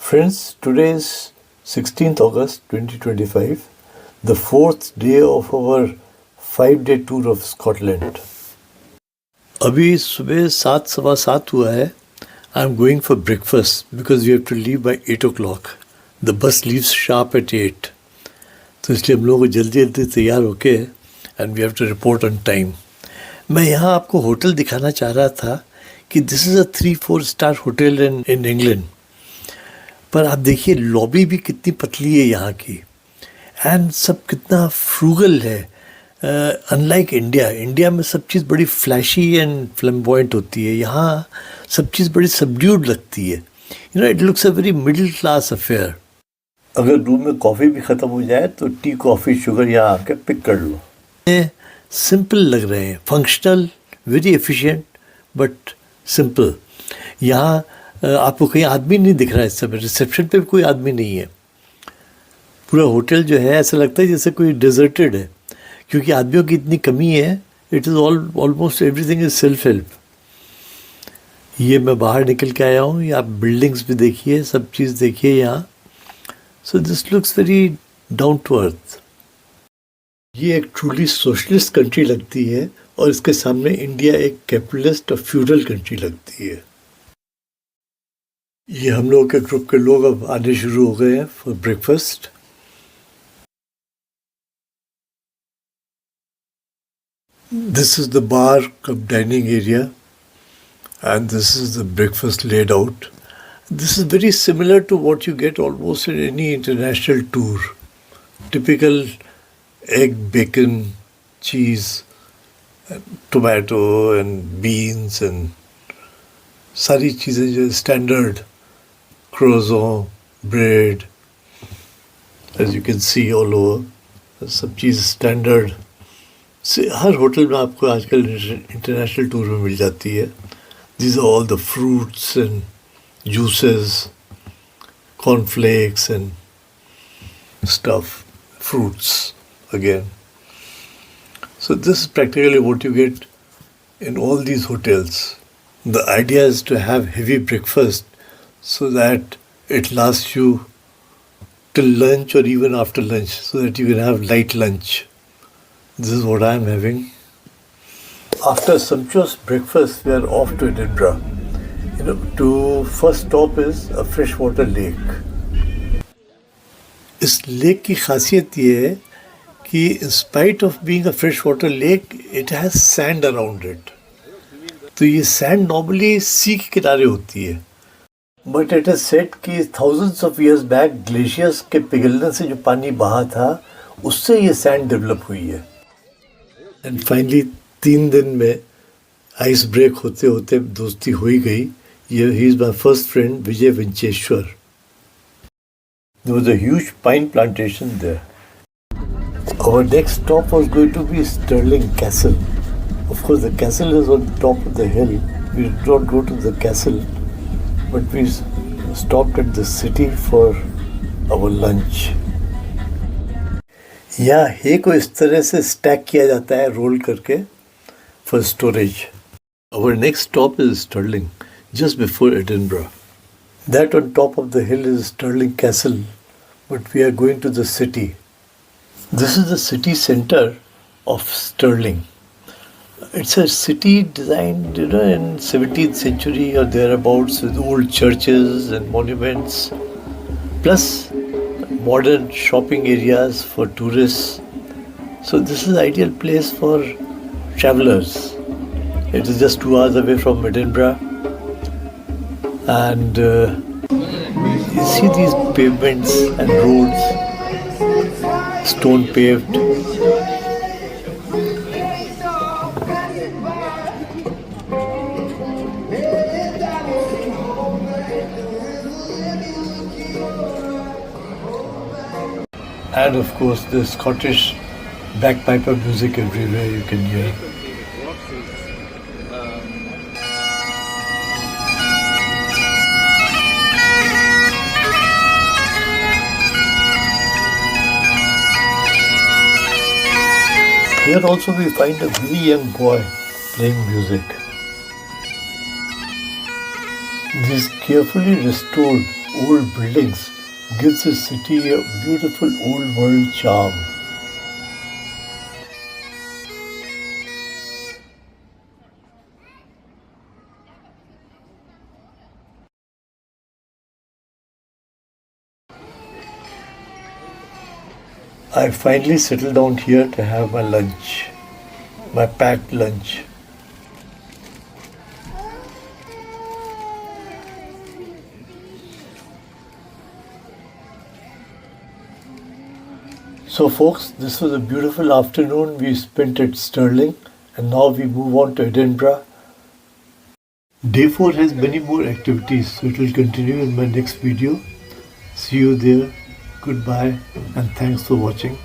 Friends, today is 16th August 2025, the fourth day of our 5-day tour of Scotland. अभी सुबह 7:15 हुआ है. I'm going for breakfast because we have to leave by 8 o'clock. The bus leaves sharp at 8. तो इसलिए हम लोगों को जल्दी जल्दी तैयार होके and we have to report on time. मैं यहाँ आपको होटल दिखाना चाह रहा था कि this is a 3-4 star hotel in England. पर आप देखिए लॉबी भी कितनी पतली है यहाँ की एंड सब कितना फ्रूगल है. अनलाइक इंडिया में सब चीज़ बड़ी फ्लैशी एंड फ्लैम्बॉयंट होती है. यहाँ सब चीज़ बड़ी सबड्यूड लगती है. It looks a very middle class affair. अगर रूम में कॉफ़ी भी ख़त्म हो जाए तो टी कॉफ़ी शुगर यहाँ आके पिक कर लो. सिंपल लग रहे हैं, functional, very efficient but simple. यहाँ आपको कहीं आदमी नहीं दिख रहा है इस समय. रिसेप्शन पे भी कोई आदमी नहीं है. पूरा होटल जो है ऐसा लगता है जैसे कोई डिजर्टेड है क्योंकि आदमियों की इतनी कमी है. It is almost everything is self help. ये मैं बाहर निकल के आया हूँ. ये आप बिल्डिंग्स भी देखिए, सब चीज़ देखिए यहाँ. So this looks very down to earth. ये एक ट्रूली सोशलिस्ट कंट्री लगती है और इसके सामने इंडिया एक कैपिटलिस्ट और फ्यूडल कंट्री लगती है. ये हम लोग के ग्रुप के लोग अब आने शुरू हो गए हैं for breakfast. This is the bar come dining area and this is the breakfast laid out. This is very similar to what you get almost in any international tour. Typical egg, bacon, cheese, tomato and beans and सारी चीज़ें जो standard. croissant, bread, as you can see all over, सब चीज़ standard से हर hotel में आपको आजकल international tour में मिल जाती है. These are all the fruits and juices, cornflakes and stuff, fruits again. So this is practically what you get in all these hotels. The idea is to have heavy breakfast so that it lasts you till lunch or even after lunch, so that you can have light lunch. This is what I am having. After sumptuous breakfast, we are off to Edinburgh. To first stop is a freshwater lake. इस lake की खासियत ये है कि in spite of being a freshwater lake, it has sand around it. तो ये sand normally sea के किनारे होती है. But it is said कि thousands of years back glaciers के पिघलने से जो पानी बहा था उससे ये sand develop हुई है. And finally 3 दिन में ice break होते होते दोस्ती हो ही गई. He is my first friend, Vijay Vincheshwar. There was a huge pine plantation there. Our next stop was going to be Stirling Castle. Of course, the castle is on top of the hill. We did not go to the castle, but we stopped at the city for our lunch. यहाँ hay को इस तरह से stack किया जाता है role करके for storage. Our next stop is Stirling, just before Edinburgh. That on top of the hill is Stirling Castle, but we are going to the city. This is the city center of Stirling. It's a city designed, in 17th century or thereabouts, with old churches and monuments, plus modern shopping areas for tourists. So this is the ideal place for travelers. It is just 2 hours away from Edinburgh, and you see these pavements and roads. Stone paved. And of course the Scottish bagpiper music everywhere you can hear. Here also we find a very young boy playing music. These carefully restored old buildings gives the city a beautiful old world charm. I finally settled down here to have my lunch, my packed lunch. So folks, this was a beautiful afternoon we spent at Stirling, and now we move on to Edinburgh. Day 4 has many more activities, so it will continue in my next video. See you there. Goodbye and thanks for watching.